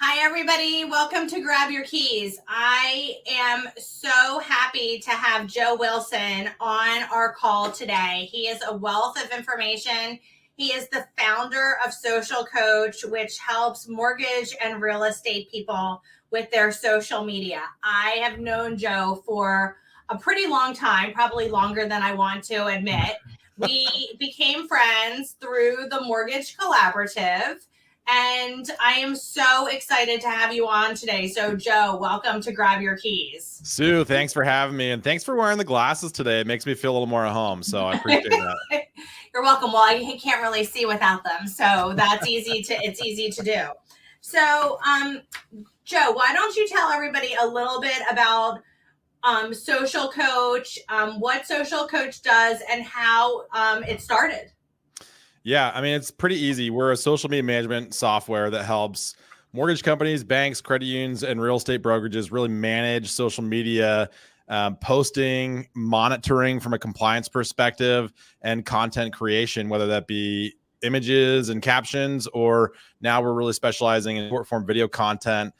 Hi, everybody. Welcome to Grab Your Keys. I am so happy to have Joe Wilson on our call today. He is a wealth of information. He is the founder of SocialCoach, which helps mortgage and real estate people with their social media. I have known Joe for a pretty long time, probably longer than I want to admit. We became friends through the Mortgage Collaborative. And I am so excited to have you on today. So, Joe, welcome to Grab Your Keys. Sue, thanks for having me. And thanks for wearing the glasses today. It makes me feel a little more at home. So I appreciate that. You're welcome. Well, I can't really see without them. So that's it's easy to do. So, Joe, why don't you tell everybody a little bit about SocialCoach, what SocialCoach does, and how it started? Yeah, I mean, it's pretty easy. We're a social media management software that helps mortgage companies, banks, credit unions, and real estate brokerages really manage social media, posting, monitoring from a compliance perspective, and content creation, whether that be images and captions, or now we're really specializing in short form video content,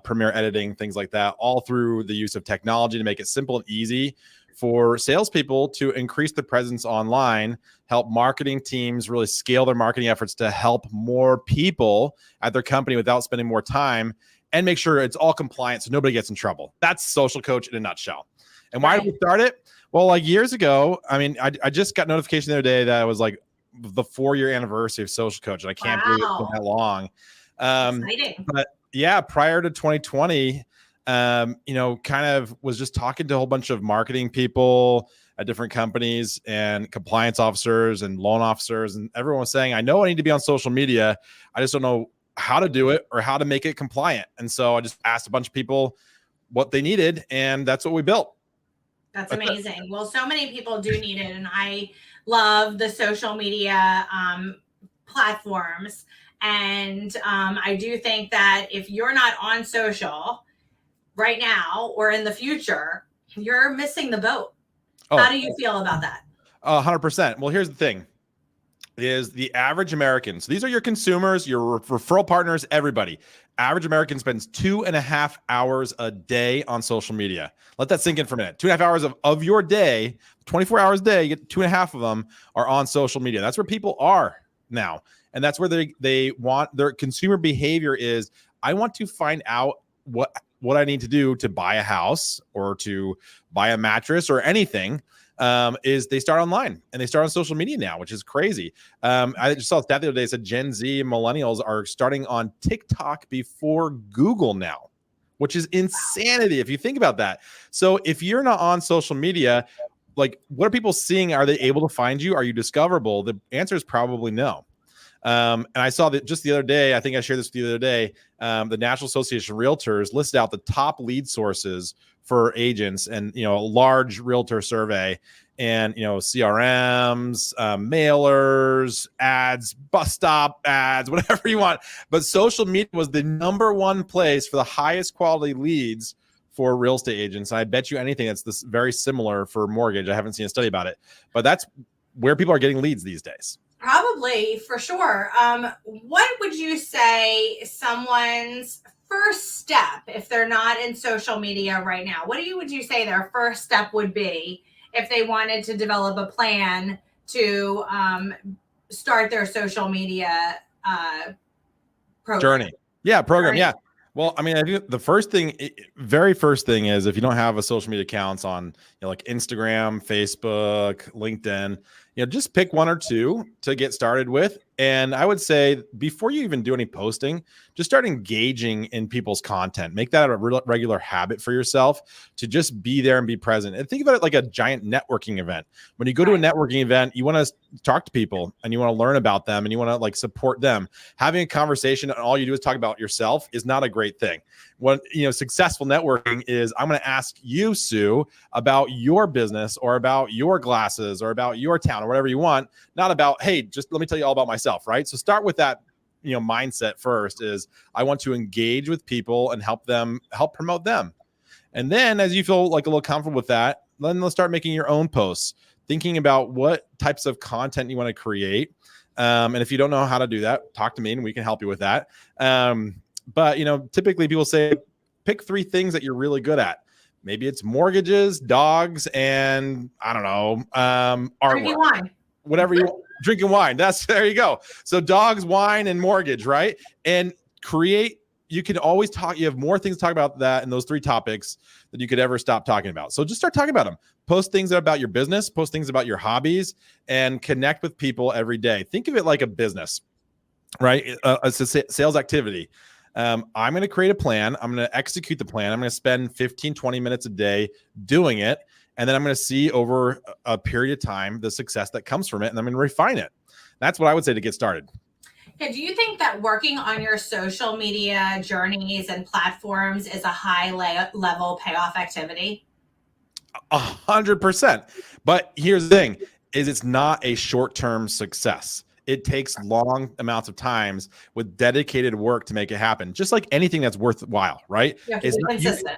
Premiere editing, things like that, all through the use of technology to make it simple and easy for salespeople to increase the presence online, help marketing teams really scale their marketing efforts to help more people at their company without spending more time, and make sure it's all compliant so nobody gets in trouble. That's SocialCoach in a nutshell. And why did we start it? Well, like years ago, I mean, I just got notification the other day that it was like the 4-year anniversary of SocialCoach, and I can't believe it's been that long. Exciting. But yeah, prior to 2020, kind of was just talking to a whole bunch of marketing people at different companies and compliance officers and loan officers. And everyone was saying, I know I need to be on social media. I just don't know how to do it or how to make it compliant. And so I just asked a bunch of people what they needed, and that's what we built. That's amazing. Well, so many people do need it. And I love the social media platforms. And I do think that if you're not on social right now or in the future, you're missing the boat. How do you feel about that? 100%. Well, here's the thing is the average American. So these are your consumers, your referral partners, everybody. Average American spends 2.5 hours a day on social media. Let that sink in for a minute. 2.5 hours of your day, 24 hours a day, you get 2.5 of them are on social media. That's where people are now. And that's where they want their consumer behavior is. I want to find out what I need to do to buy a house or to buy a mattress or anything. Is they start online and they start on social media now, which is crazy. I just saw a stat the other day that said Gen Z and millennials are starting on TikTok before Google now, which is insanity if you think about that. So if you're not on social media, like what are people seeing? Are they able to find you? Are you discoverable? The answer is probably no. And I saw that just the other day, I think I shared this with you the other day, the National Association of Realtors listed out the top lead sources for agents and, a large realtor survey and, CRMs, mailers, ads, bus stop ads, whatever you want. But social media was the number one place for the highest quality leads for real estate agents. And I bet you anything that's this very similar for mortgage. I haven't seen a study about it, but that's where people are getting leads these days. Probably, for sure. What would you say someone's first step, if they're not in social media right now, would you say their first step would be if they wanted to develop a plan to start their social media program? Journey. Yeah, program. Yeah. Well, I mean, I think the very first thing is if you don't have a social media accounts on, like Instagram, Facebook, LinkedIn, just pick one or two to get started with. And I would say before you even do any posting, just start engaging in people's content. Make that a regular habit for yourself to just be there and be present. And think about it like a giant networking event. When you go to a networking event, you want to talk to people and you want to learn about them and you want to support them. Having a conversation and all you do is talk about yourself is not a great thing. What successful networking is, I'm going to ask you, Sue, about your business or about your glasses or about your town or whatever you want, not about, hey, just let me tell you all about myself, right? So start with that, mindset first is I want to engage with people and help promote them. And then as you feel like a little comfortable with that, then let's start making your own posts, thinking about what types of content you want to create. And if you don't know how to do that, talk to me and we can help you with that. but typically people say pick 3 things that you're really good at. Maybe it's mortgages, dogs, and I don't know, artwork. Drinking wine. Whatever you want. Drinking wine. There you go. So dogs, wine, and mortgage, right? And you can always talk. You have more things to talk about that in those 3 topics than you could ever stop talking about. So just start talking about them. Post things about your business, post things about your hobbies, and connect with people every day. Think of it like a business, right? It's a sales activity. I'm going to create a plan. I'm going to execute the plan. I'm going to spend 15, 20 minutes a day doing it. And then I'm going to see over a period of time the success that comes from it. And I'm going to refine it. That's what I would say to get started. Yeah, do you think that working on your social media journeys and platforms is a high level payoff activity? 100%. But here's the thing, is it's not a short-term success. It takes long amounts of times with dedicated work to make it happen. Just like anything that's worthwhile, right? You have to be consistent.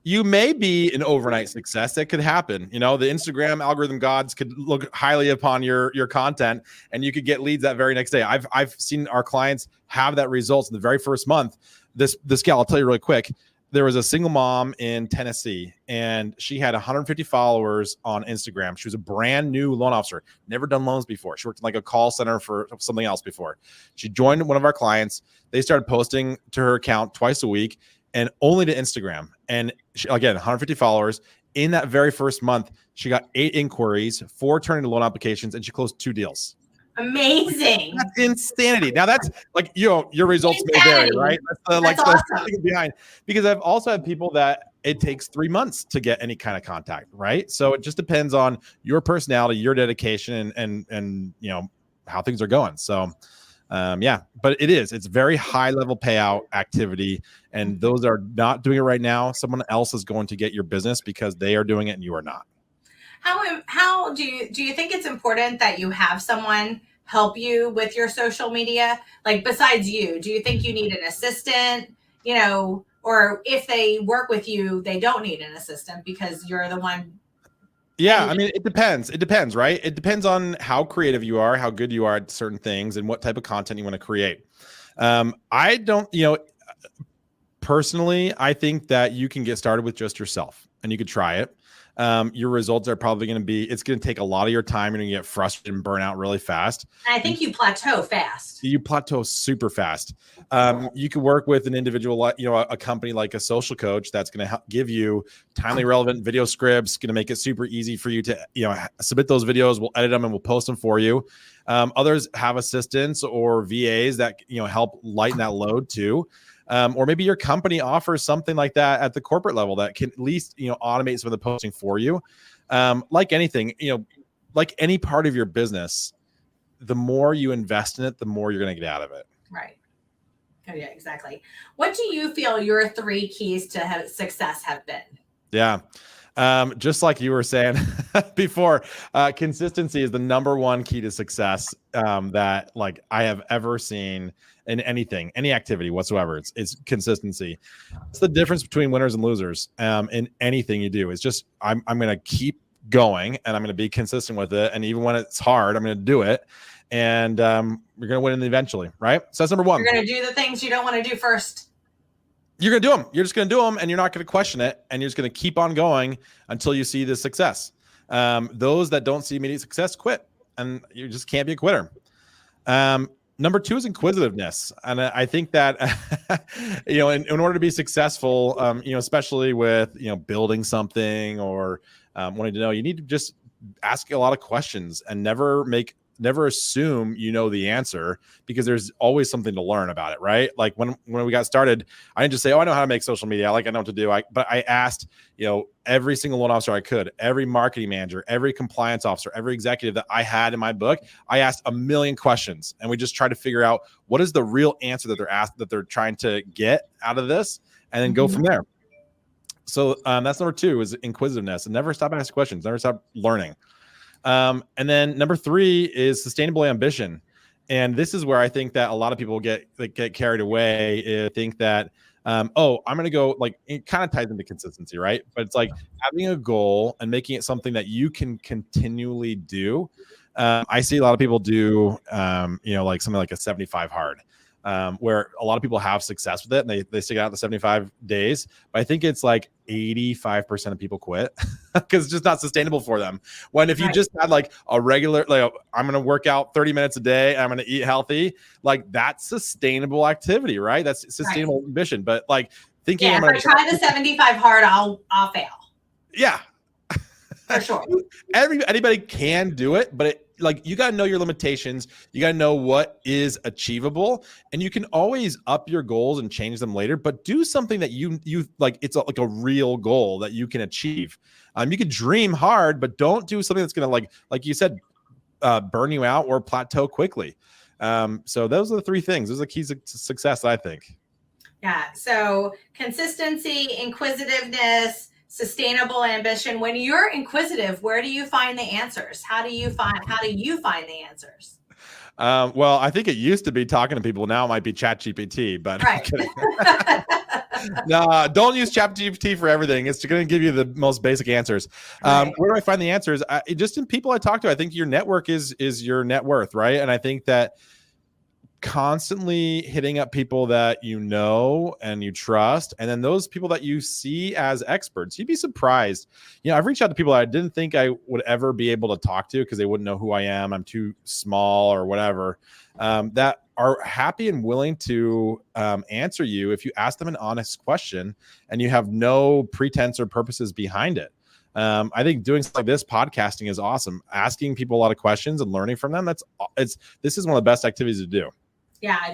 You may be an overnight success. That could happen. The Instagram algorithm gods could look highly upon your content, and you could get leads that very next day. I've seen our clients have that results in the very first month. This gal, I'll tell you really quick. There was a single mom in Tennessee, and she had 150 followers on Instagram. She was a brand new loan officer, never done loans before. She worked in like a call center for something else before. She joined one of our clients. They started posting to her account twice a week and only to Instagram. And she, again, 150 followers. In that very first month, she got 8 inquiries, 4 turned into loan applications, and she closed 2 deals. Amazing. That's insanity. Now that's like, your results may vary, right? That's awesome. The behind, because I've also had people that it takes 3 months to get any kind of contact, right? So it just depends on your personality, your dedication, and how things are going. So but it's very high level payout activity, and those are not doing it right now. Someone else is going to get your business because they are doing it and you are not. How do you think it's important that you have someone help you with your social media? Like besides you, do you think you need an assistant, or if they work with you, they don't need an assistant because you're the one? Yeah, I mean, it depends. It depends, right? It depends on how creative you are, how good you are at certain things, and what type of content you want to create. I don't, personally, I think that you can get started with just yourself and you could try it. Your results are probably going to be, it's going to take a lot of your time. You're going to get frustrated and burn out really fast. And I think you plateau fast. You plateau super fast. You could work with an individual, a company like a SocialCoach that's going to give you timely relevant video scripts, going to make it super easy for you to, submit those videos. We'll edit them and we'll post them for you. Others have assistants or VAs that, help lighten that load too. Or maybe your company offers something like that at the corporate level that can at least, automate some of the posting for you. Like anything, like any part of your business, the more you invest in it, the more you're going to get out of it. Right. Oh, yeah, exactly. What do you feel your 3 keys to success have been? Yeah. Just like you were saying before, consistency is the #1 key to success that like I have ever seen in anything, any activity whatsoever. It's consistency. It's the difference between winners and losers in anything you do. It's just I'm going to keep going and I'm going to be consistent with it. And even when it's hard, I'm going to do it. And you're going to win eventually, right? So that's #1. You're going to do the things you don't want to do first. You're going to do them. You're just going to do them and you're not going to question it. And you're just going to keep on going until you see the success. Those that don't see immediate success quit, and you just can't be a quitter. #2 is inquisitiveness. And I think that, in order to be successful, especially with, building something or wanting to know, you need to just ask a lot of questions and never assume the answer, because there's always something to learn about it, right? Like when we got started, I didn't just say, I know how to make social media. I know what to do. But I asked, every single loan officer I could, every marketing manager, every compliance officer, every executive that I had in my book, I asked a million questions, and we just tried to figure out what is the real answer that they're trying to get out of this, and then go from there. So that's #2 is inquisitiveness, and never stop asking questions, never stop learning. And then #3 is sustainable ambition. And this is where I think that a lot of people get carried away, think that, I'm going to go, like, it kind of ties into consistency, right? But it's like having a goal and making it something that you can continually do. I see a lot of people do, like something like a 75 hard. where a lot of people have success with it and they stick it out the 75 days. But I think it's like 85% of people quit because it's just not sustainable for them. When if you just had like a regular, like I'm going to work out 30 minutes a day, I'm going to eat healthy, like that's sustainable activity, right? That's sustainable ambition. But like thinking, if I try the 75 hard, I'll fail. Yeah. For sure. Anybody can do it, but like you got to know your limitations. You got to know what is achievable, and you can always up your goals and change them later, but do something that you like. It's like a real goal that you can achieve. You can dream hard, but don't do something that's going to like you said, burn you out or plateau quickly. So those are the three things. Those are the keys to success, I think. Yeah. So consistency, inquisitiveness, sustainable ambition. When you're inquisitive, where do you find the answers? How do you find the answers? Well, I think it used to be talking to people. Now it might be ChatGPT, but right. No, don't use ChatGPT for everything. It's going to give you the most basic answers. Where do I find the answers? Just in people I talk to. I think your network is your net worth, right? And I think that constantly hitting up people that you know and you trust, and then those people that you see as experts, you'd be surprised. I've reached out to people that I didn't think I would ever be able to talk to because they wouldn't know who I am, I'm too small or whatever, that are happy and willing to answer you if you ask them an honest question and you have no pretense or purposes behind it. I think doing stuff like this, podcasting, is awesome. Asking people a lot of questions and learning from them. This is one of the best activities to do. Yeah, I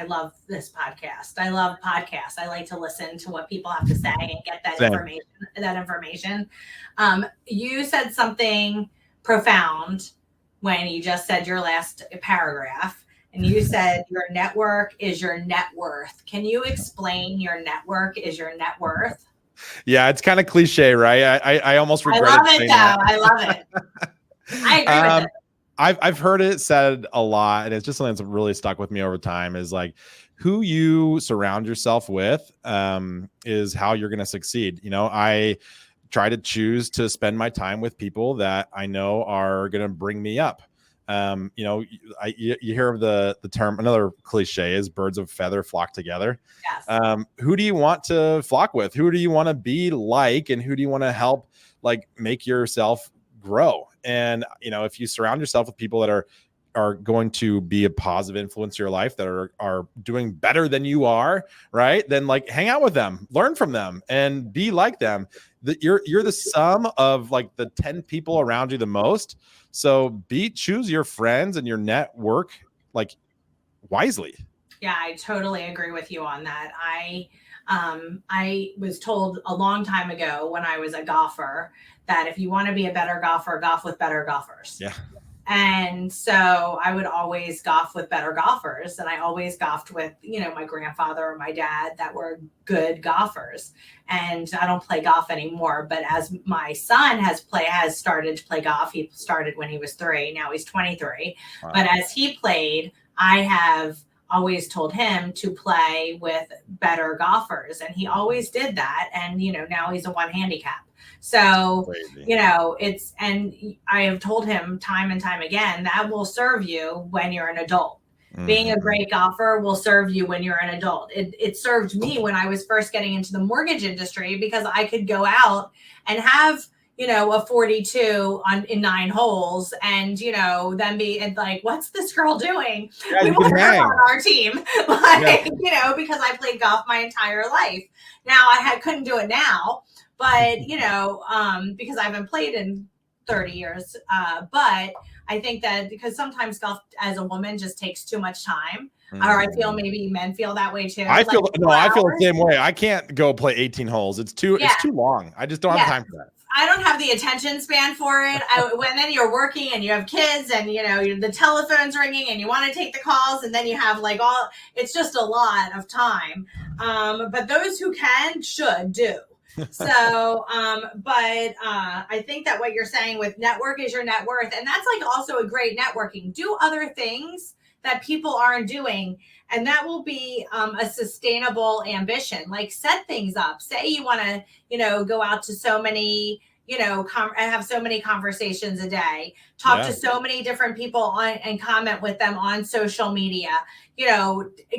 love this podcast. I love podcasts. I like to listen to what people have to say and get that information. You said something profound when you just said your last paragraph, and you said your network is your net worth. Can you explain your network is your net worth? Yeah, it's kind of cliche, right? I almost regret it. I love it, though. I love it. I agree with it. I've heard it said a lot, and it's just something that's really stuck with me over time, is like who you surround yourself with is how you're going to succeed. I try to choose to spend my time with people that I know are going to bring me up. You hear of the term, another cliche is birds of a feather flock together. Yes. Who do you want to flock with? Who do you want to be like? And who do you want to help like make yourself grow? And, if you surround yourself with people that are going to be a positive influence in your life, that are doing better than you are, right? Then like hang out with them, learn from them, and be like them. That you're the sum of like the 10 people around you the most. So choose your friends and your network like wisely. Yeah, I totally agree with you on that. I was told a long time ago when I was a golfer that if you want to be a better golfer, golf with better golfers. Yeah. And so I would always golf with better golfers. And I always golfed with, my grandfather or my dad that were good golfers. And I don't play golf anymore. But as my son has started to play golf, he started when he was 3. Now he's 23. Wow. But as he played, I have always told him to play with better golfers. And he always did that. And, now he's a 1 handicap. So, and I have told him time and time again, that will serve you when you're an adult. Mm-hmm. Being a great golfer will serve you when you're an adult. It served me when I was first getting into the mortgage industry because I could go out and have, a 42 in 9 holes and, then be like, what's this girl doing? Yeah, we want her on our team, because I played golf my entire life. Now couldn't do it now. But, because I haven't played in 30 years. But I think that because sometimes golf as a woman just takes too much time. Or I feel maybe men feel that way too. I feel the same way. I can't go play 18 holes. It's too long. I just don't have time for that. I don't have the attention span for it. When then you're working and you have kids and, the telephone's ringing and you want to take the calls and then you have it's just a lot of time. But those who can should do. So, I think that what you're saying with network is your net worth. And that's also a great networking. Do other things that people aren't doing. And that will be a sustainable ambition. Like set things up. Say you want to, go out to so many, I have so many conversations a day, talk to so many different people and comment with them on social media,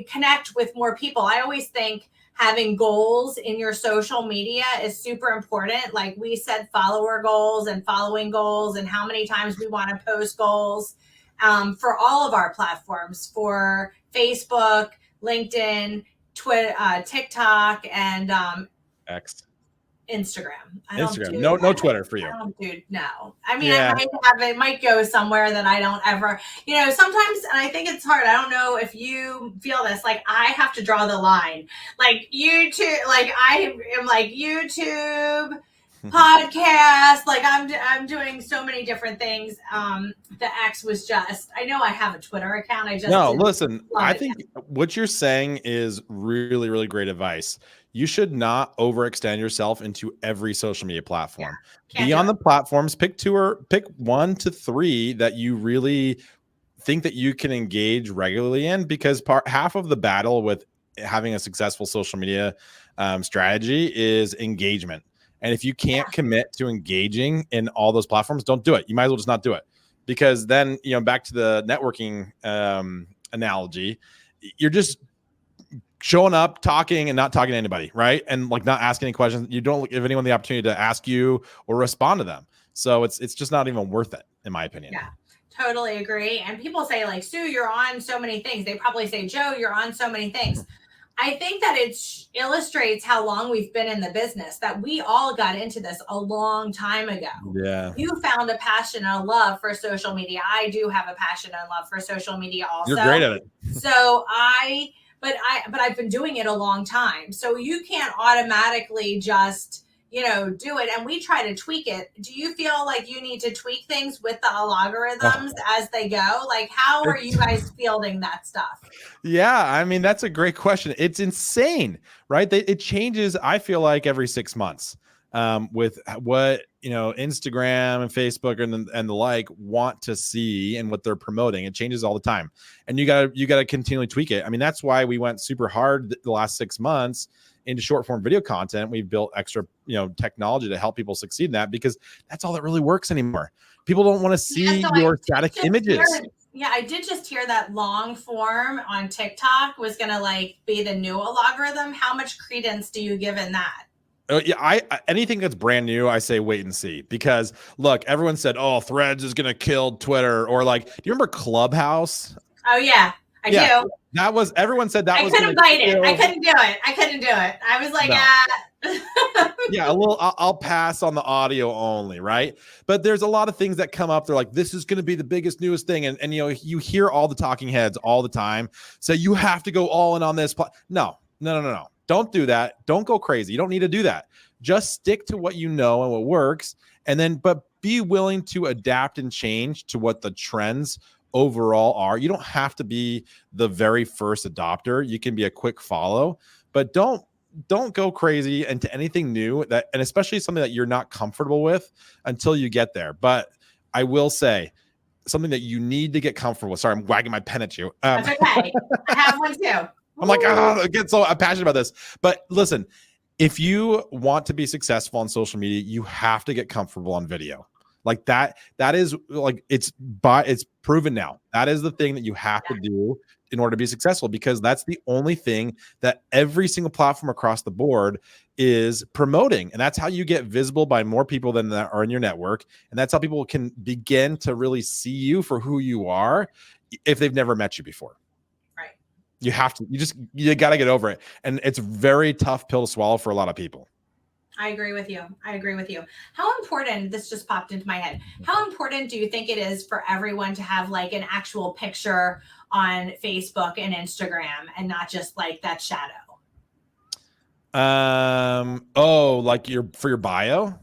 connect with more people. I always think having goals in your social media is super important. Like we said, follower goals and following goals and how many times we want to post goals for all of our platforms, for Facebook, LinkedIn, Twitter, TikTok, and X. Instagram. Instagram. No Twitter for you. I don't do no. I mean, I might have it. Might go somewhere that I don't ever. Sometimes, and I think it's hard. I don't know if you feel this. Like I have to draw the line. Like YouTube. Like I am like YouTube podcast. Like I'm doing so many different things. The X was just. I know I have a Twitter account. I just listen. I think what you're saying is really, really great advice. You should not overextend yourself into every social media platform. Be on the platforms, pick 1 to 3 that you really think that you can engage regularly in, because half of the battle with having a successful social media strategy is engagement. And if you can't commit to engaging in all those platforms, don't do it. You might as well just not do it, because then, back to the networking analogy, you're just showing up, talking, and not talking to anybody, right? And like not asking any questions. You don't give anyone the opportunity to ask you or respond to them. So it's just not even worth it, in my opinion. Yeah, totally agree. And people say like, Sue, you're on so many things. They probably say, Joe, you're on so many things. I think that it illustrates how long we've been in the business, that we all got into this a long time ago. Yeah. You found a passion and a love for social media. I do have a passion and love for social media also. You're great at it. So but I've been doing it a long time. So you can't automatically just, do it. And we try to tweak it. Do you feel like you need to tweak things with the algorithms as they go? Like, how are you guys fielding that stuff? Yeah, I mean, that's a great question. It's insane, right? It changes, I feel like, every 6 months with what, Instagram and Facebook and the like want to see and what they're promoting. It changes all the time. And you gotta continually tweak it. I mean, that's why we went super hard the last 6 months into short form video content. We've built extra, technology to help people succeed in that, because that's all that really works anymore. People don't want to see your static images. I did just hear that long form on TikTok was going to be the new algorithm. How much credence do you give in that? Yeah, anything that's brand new, I say wait and see, because look, everyone said, "Oh, Threads is gonna kill Twitter," or do you remember Clubhouse? Oh yeah, I do. That was everyone said that. I couldn't bite it. I couldn't do it. I was like, yeah, I'll pass on the audio only, right? But there's a lot of things that come up. They're like, this is going to be the biggest, newest thing, and you hear all the talking heads all the time say you have to go all in on this. No. Don't do that. Don't go crazy. You don't need to do that. Just stick to what you know and what works, but be willing to adapt and change to what the trends overall are. You don't have to be the very first adopter. You can be a quick follow, but don't go crazy into anything new, and especially something that you're not comfortable with until you get there. But I will say something that you need to get comfortable with. Sorry, I'm wagging my pen at you. That's okay. I have one too. I'm like, I'm passionate about this. But listen, if you want to be successful on social media, you have to get comfortable on video. Like that is like, it's proven now. That is the thing that you have to do in order to be successful, because that's the only thing that every single platform across the board is promoting. And that's how you get visible by more people than that are in your network. And that's how people can begin to really see you for who you are if they've never met you before. You have to, you got to get over it. And it's a very tough pill to swallow for a lot of people. I agree with you. How important, this just popped into my head, how important do you think it is for everyone to have an actual picture on Facebook and Instagram and not just that shadow? For your bio,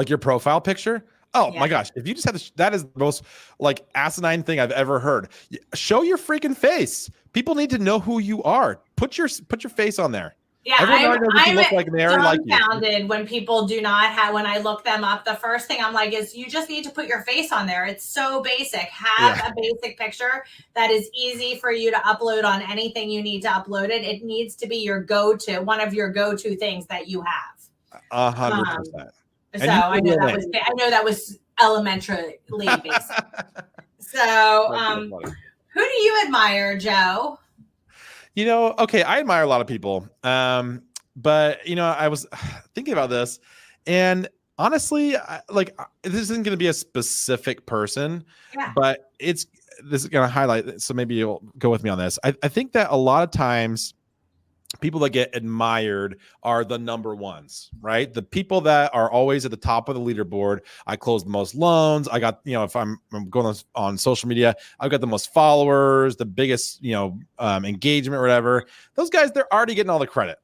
your profile picture? Oh my gosh. If you just have that is the most asinine thing I've ever heard. Show your freaking face. People need to know who you are. Put your face on there. Yeah, I'm dumbfounded when people do not have, when I look them up, the first thing I'm like is, you just need to put your face on there. It's so basic. Have a basic picture that is easy for you to upload on anything you need to upload it. It needs to be your go-to, one of your go-to things that you have. 100%. So And I know that was elementary basic. So who do you admire, Joe? Okay, I admire a lot of people. But I was thinking about this, and honestly, this isn't going to be a specific person, but this is going to highlight. So maybe you'll go with me on this. I think that a lot of times people that get admired are the number ones, right? The people that are always at the top of the leaderboard. I closed the most loans. I got, if I'm going on social media, I've got the most followers, the biggest, engagement or whatever. Those guys, they're already getting all the credit.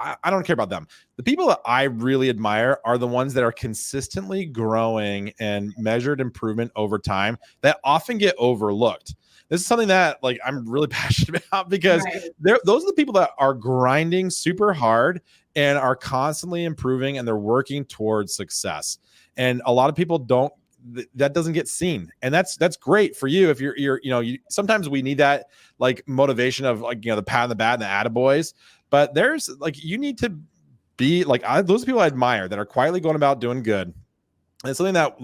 I don't care about them. The people that I really admire are the ones that are consistently growing and measured improvement over time that often get overlooked. This is something that I'm really passionate about because those are the people that are grinding super hard and are constantly improving, and they're working towards success. And a lot of people that doesn't get seen, and that's great for you if you're sometimes we need that motivation of the pat on the back and the attaboys, but there's you need to be those people I admire that are quietly going about doing good. And something that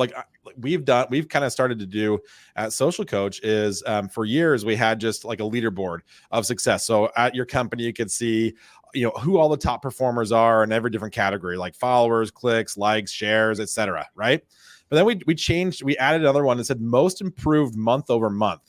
we've kind of started to do at SocialCoach is for years we had just a leaderboard of success. So at your company, you could see who all the top performers are in every different category, like followers, clicks, likes, shares, etc. Right? But then we added another one that said most improved month over month.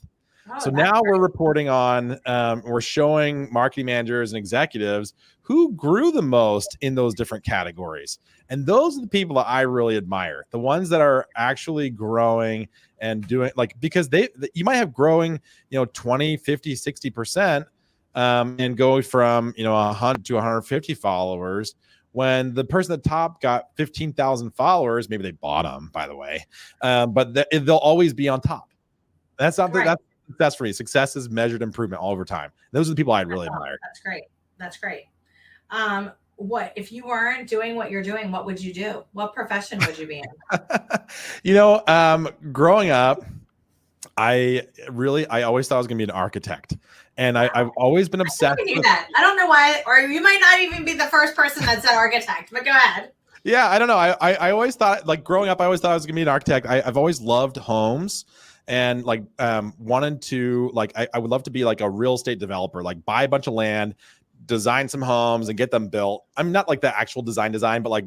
So now we're reporting on, we're showing marketing managers and executives who grew the most in those different categories. And those are the people that I really admire, the ones that are actually growing and doing because you might have growing, 20, 50, 60%, and going from, 100 to 150 followers. When the person at the top got 15,000 followers, maybe they bought them, by the way, but they'll always be on top. That's not that's for me. Success is measured improvement all over time. Those are the people I really admire. That's great. What if you weren't doing what you're doing? What would you do? What profession would you be in? Growing up, I always thought I was going to be an architect, and I've always been obsessed with that. I don't know why, or you might not even be the first person that said architect. But go ahead. Yeah, I don't know. I always thought growing up, I always thought I was going to be an architect. I've always loved homes. And wanted to I would love to be a real estate developer, buy a bunch of land, design some homes and get them built. I'm not the actual design, but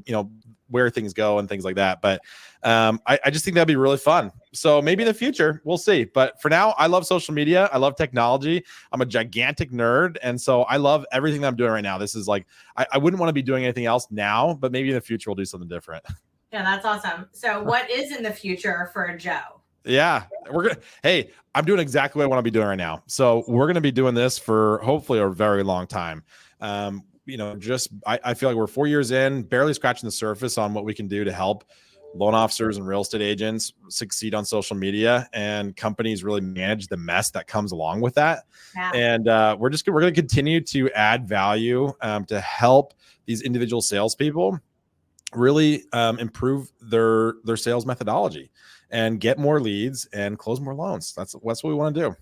where things go and things like that. But I just think that'd be really fun. So maybe in the future we'll see. But for now, I love social media. I love technology. I'm a gigantic nerd. And so I love everything that I'm doing right now. This is I wouldn't want to be doing anything else now, but maybe in the future we'll do something different. Yeah, that's awesome. So what is in the future for Joe? Yeah, hey, I'm doing exactly what I want to be doing right now. So we're going to be doing this for hopefully a very long time. I feel like we're 4 years in, barely scratching the surface on what we can do to help loan officers and real estate agents succeed on social media, and companies really manage the mess that comes along with that. Yeah. And we're going to continue to add value to help these individual salespeople really improve their sales methodology and get more leads and close more loans. That's what we want to do.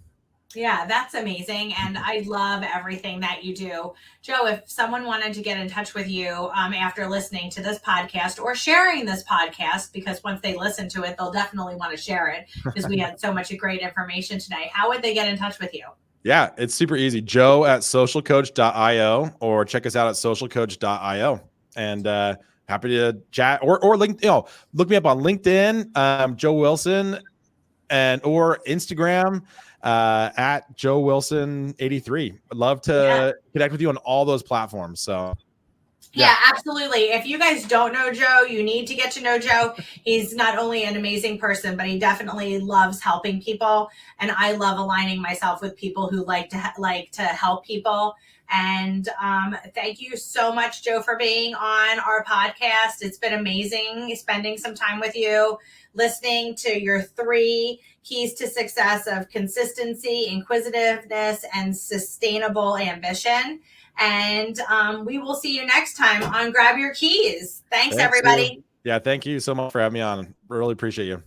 Yeah, that's amazing. And I love everything that you do. Joe, if someone wanted to get in touch with you after listening to this podcast or sharing this podcast, because once they listen to it, they'll definitely want to share it because we had so much great information today. How would they get in touch with you? Yeah, it's super easy. Joe at SocialCoach.io, or check us out at SocialCoach.io. And happy to chat or link, look me up on LinkedIn, Joe Wilson, or Instagram at Joe Wilson 83. I'd love to connect with you on all those platforms. So yeah, absolutely. If you guys don't know Joe, you need to get to know Joe. He's not only an amazing person, but he definitely loves helping people. And I love aligning myself with people who like to help people. And thank you so much, Joe, for being on our podcast. It's been amazing spending some time with you, listening to your 3 keys to success of consistency, inquisitiveness, and sustainable ambition. And we will see you next time on Grab Your Keys. Thanks everybody. Yeah, thank you so much for having me on. Really appreciate you.